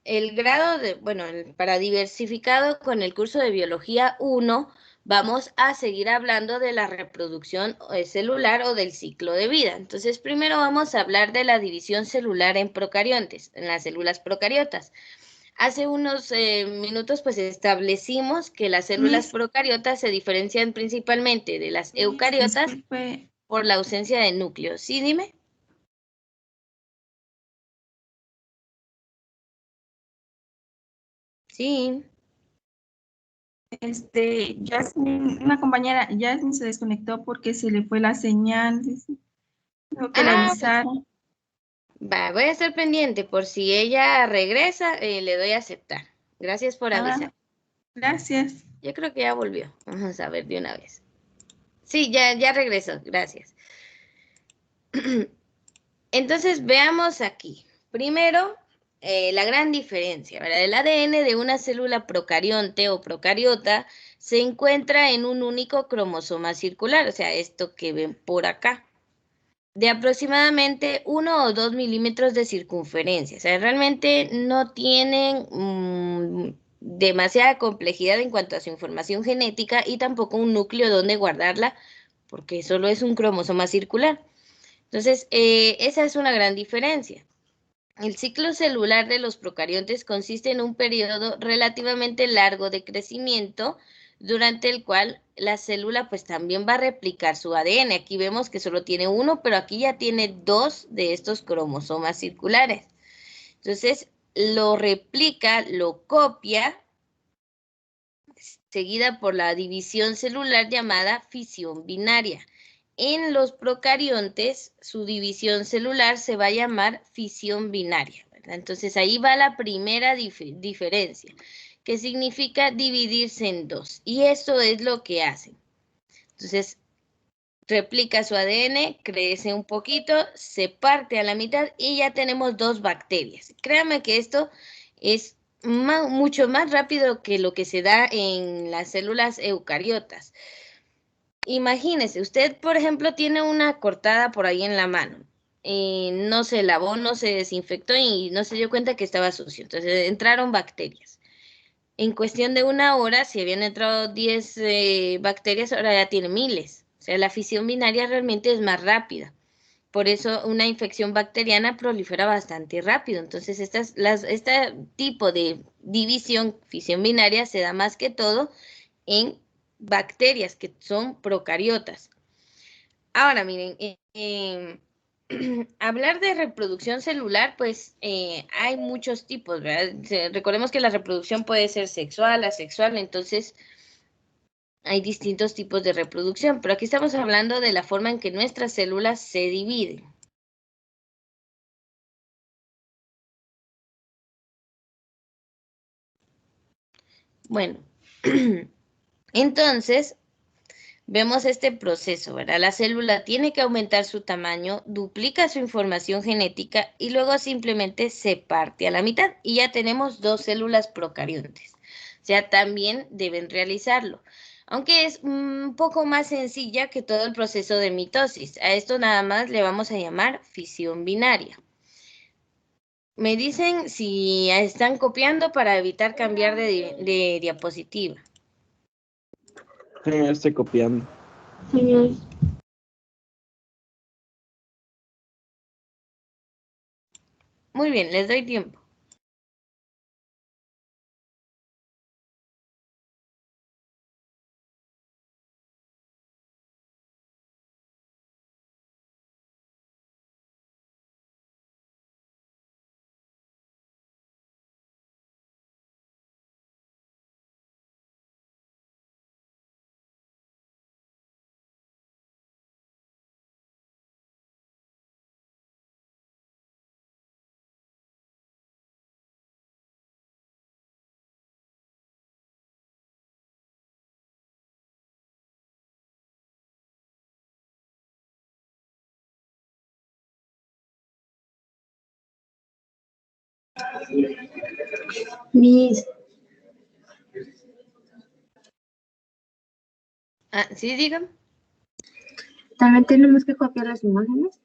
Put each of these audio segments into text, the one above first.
el grado de, bueno, para diversificado con el curso de Biología 1, vamos a seguir hablando de la reproducción celular o del ciclo de vida. Entonces, primero vamos a hablar de la división celular en procariontes, en las células procariotas. Hace unos minutos pues establecimos que las células procariotas se diferencian principalmente de las eucariotas Disculpe. por la ausencia de núcleos. ¿Sí, dime? Sí. Jasmine, una compañera, Jasmine se desconectó porque se le fue la señal. Dice. Tengo que revisar. Voy a estar pendiente por si ella regresa, le doy a aceptar. Gracias por avisar. Gracias. Yo creo que ya volvió. Vamos a ver de una vez. Sí, ya regresó. Gracias. Entonces, veamos aquí. Primero, la gran diferencia, ¿verdad? El ADN de una célula procarionte o procariota se encuentra en un único cromosoma circular, o sea, esto que ven por acá, de aproximadamente 1 o 2 milímetros de circunferencia. O sea, realmente no tienen demasiada complejidad en cuanto a su información genética y tampoco un núcleo donde guardarla, porque solo es un cromosoma circular. Entonces, esa es una gran diferencia. El ciclo celular de los procariontes consiste en un periodo relativamente largo de crecimiento, durante el cual la célula pues también va a replicar su ADN. Aquí vemos que solo tiene uno, pero aquí ya tiene dos de estos cromosomas circulares. Entonces, lo replica, lo copia, seguida por la división celular llamada fisión binaria. En los procariontes, su división celular se va a llamar fisión binaria, ¿verdad? Entonces, ahí va la primera diferencia, que significa dividirse en dos. Y eso es lo que hacen. Entonces, replica su ADN, crece un poquito, se parte a la mitad y ya tenemos dos bacterias. Créame que esto es mucho más rápido que lo que se da en las células eucariotas. Imagínese, usted, por ejemplo, tiene una cortada por ahí en la mano. No se lavó, no se desinfectó y no se dio cuenta que estaba sucio. Entonces entraron bacterias. En cuestión de una hora, si habían entrado 10 bacterias, ahora ya tiene miles. O sea, la fisión binaria realmente es más rápida. Por eso una infección bacteriana prolifera bastante rápido. Entonces, este tipo de división, fisión binaria, se da más que todo en bacterias que son procariotas. Ahora, miren, hablar de reproducción celular, pues hay muchos tipos, ¿verdad? Recordemos que la reproducción puede ser sexual, asexual, entonces hay distintos tipos de reproducción, pero aquí estamos hablando de la forma en que nuestras células se dividen. Bueno, entonces vemos este proceso, ¿verdad? La célula tiene que aumentar su tamaño, duplica su información genética y luego simplemente se parte a la mitad y ya tenemos dos células procariontes. O sea, también deben realizarlo, aunque es un poco más sencilla que todo el proceso de mitosis. A esto nada más le vamos a llamar fisión binaria. Me dicen si están copiando para evitar cambiar de diapositiva. Sí, estoy copiando. Sí. Muy bien, les doy tiempo. Mis, Sí, digan. también tenemos que copiar las imágenes.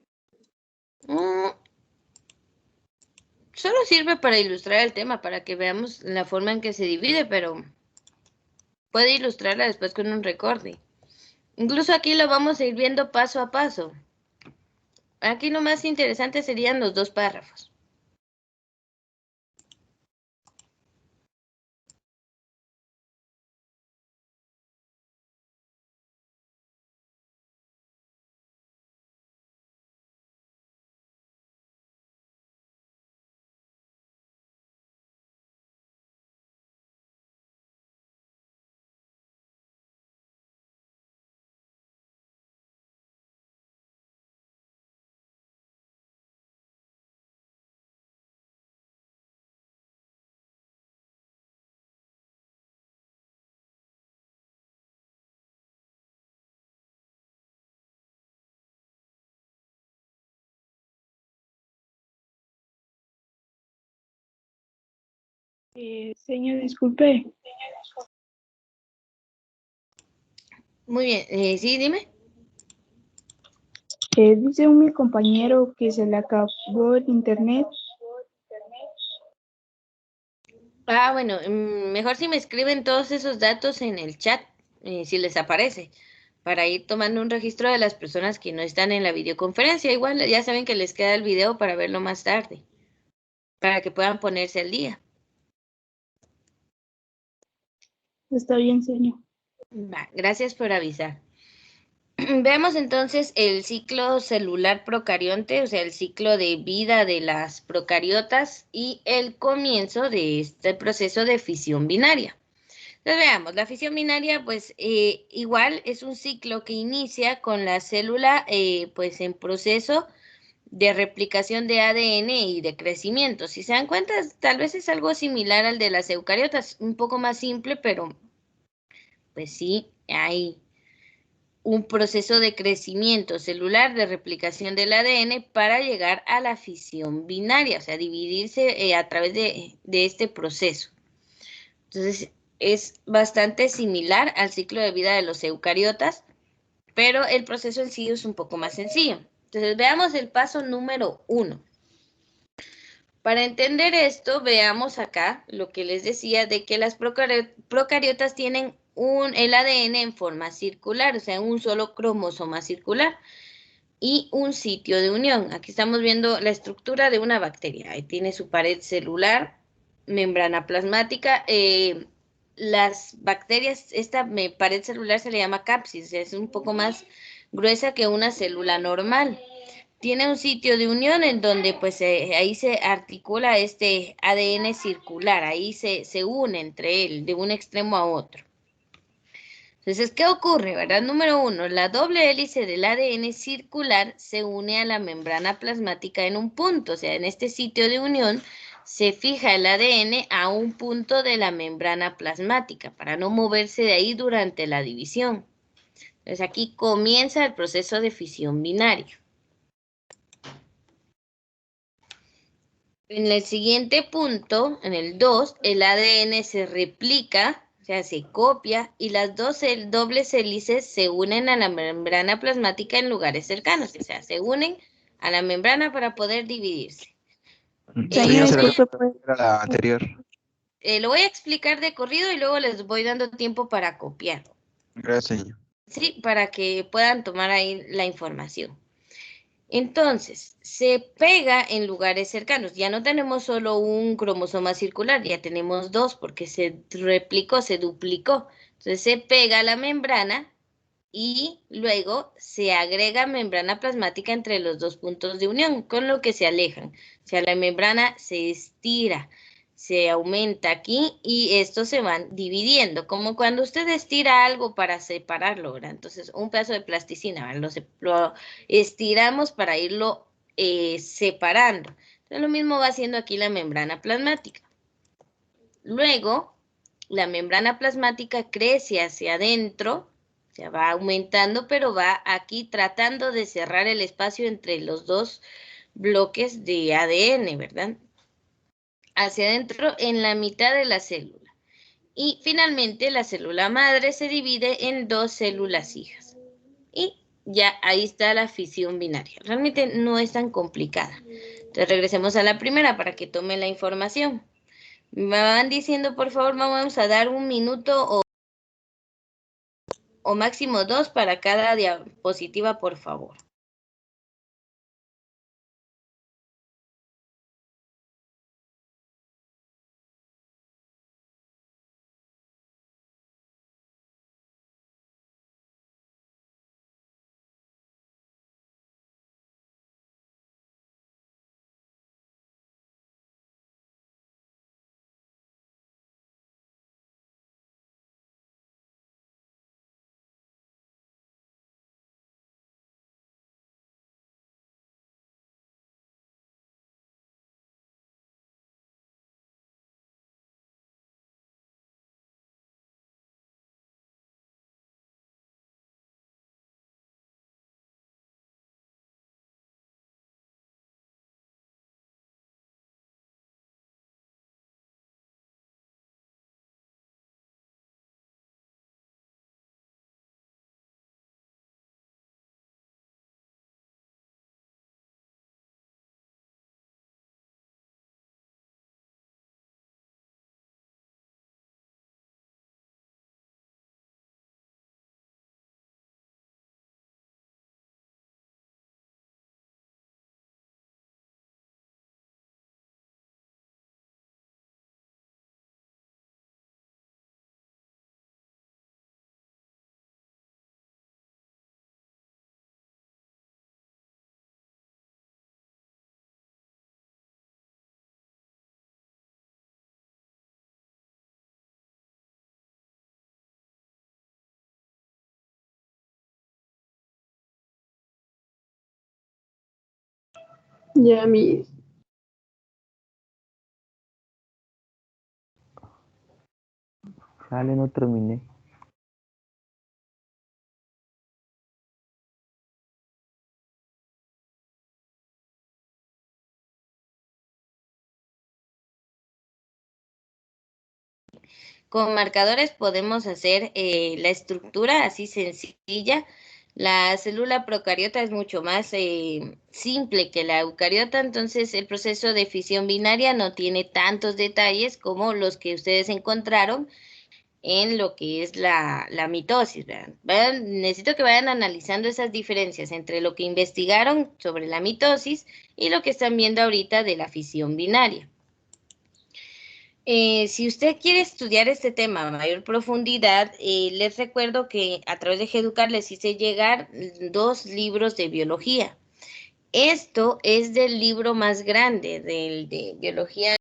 Solo sirve para ilustrar el tema, para que veamos la forma en que se divide, pero puede ilustrarla después con un recorte. Incluso aquí lo vamos a ir viendo paso a paso. Aquí lo más interesante serían los 2 párrafos. Señor, disculpe. Muy bien, sí, dime. Dice mi compañero que se le acabó el internet. Ah, bueno, mejor si me escriben todos esos datos en el chat, si les aparece, para ir tomando un registro de las personas que no están en la videoconferencia. Igual ya saben que les queda el video para verlo más tarde, para que puedan ponerse al día. Está bien, señor. Va, gracias por avisar. Veamos entonces el ciclo celular procarionte, o sea, el ciclo de vida de las procariotas y el comienzo de este proceso de fisión binaria. Entonces veamos, la fisión binaria pues igual es un ciclo que inicia con la célula pues en proceso de replicación de ADN y de crecimiento. Si se dan cuenta, tal vez es algo similar al de las eucariotas, un poco más simple, pero pues sí, hay un proceso de crecimiento celular de replicación del ADN para llegar a la fisión binaria, o sea, dividirse a través de este proceso. Entonces, es bastante similar al ciclo de vida de los eucariotas, pero el proceso en sí es un poco más sencillo. Entonces, veamos el paso número 1. Para entender esto, veamos acá lo que les decía de que las procariotas tienen el ADN en forma circular, o sea, un solo cromosoma circular y un sitio de unión. Aquí estamos viendo la estructura de una bacteria. Ahí tiene su pared celular, membrana plasmática. Las bacterias, esta pared celular se le llama capsis, es un poco más gruesa que una célula normal. Tiene un sitio de unión en donde pues ahí se articula este ADN circular, ahí se une entre él de un extremo a otro. Entonces, ¿qué ocurre, verdad? Número 1, la doble hélice del ADN circular se une a la membrana plasmática en un punto, o sea, en este sitio de unión se fija el ADN a un punto de la membrana plasmática para no moverse de ahí durante la división. Entonces, aquí comienza el proceso de fisión binaria. En el siguiente punto, en el 2, el ADN se replica, o sea, se copia, y las dos dobles hélices se unen a la membrana plasmática en lugares cercanos, o sea, se unen a la membrana para poder dividirse. Señor, disculpe, pues. La anterior. Lo voy a explicar de corrido y luego les voy dando tiempo para copiar. Gracias, señor. Sí, para que puedan tomar ahí la información. Entonces, se pega en lugares cercanos. Ya no tenemos solo un cromosoma circular, ya tenemos 2 porque se replicó, se duplicó. Entonces, se pega a la membrana y luego se agrega membrana plasmática entre los 2 puntos de unión, con lo que se alejan. O sea, la membrana se estira, se aumenta aquí y estos se van dividiendo, como cuando usted estira algo para separarlo, ¿verdad? Entonces, un pedazo de plasticina, lo estiramos para irlo separando. Entonces, lo mismo va haciendo aquí la membrana plasmática. Luego, la membrana plasmática crece hacia adentro, o sea, va aumentando, pero va aquí tratando de cerrar el espacio entre los 2 bloques de ADN, ¿verdad? Hacia adentro en la mitad de la célula. Y finalmente la célula madre se divide en 2 células hijas. Y ya ahí está la fisión binaria. Realmente no es tan complicada. Entonces Entonces regresemos a la primera para que tome la información. Me van diciendo, por favor, vamos a dar 1 minuto o máximo 2 para cada diapositiva, por favor. Ya, Miss. Sale, no terminé. Con marcadores podemos hacer la estructura así sencilla. La célula procariota es mucho más simple que la eucariota, entonces el proceso de fisión binaria no tiene tantos detalles como los que ustedes encontraron en lo que es la mitosis. Necesito que vayan analizando esas diferencias entre lo que investigaron sobre la mitosis y lo que están viendo ahorita de la fisión binaria. Si usted quiere estudiar este tema a mayor profundidad, les recuerdo que a través de GEDUCAR les hice llegar 2 libros de biología. Esto es del libro más grande de biología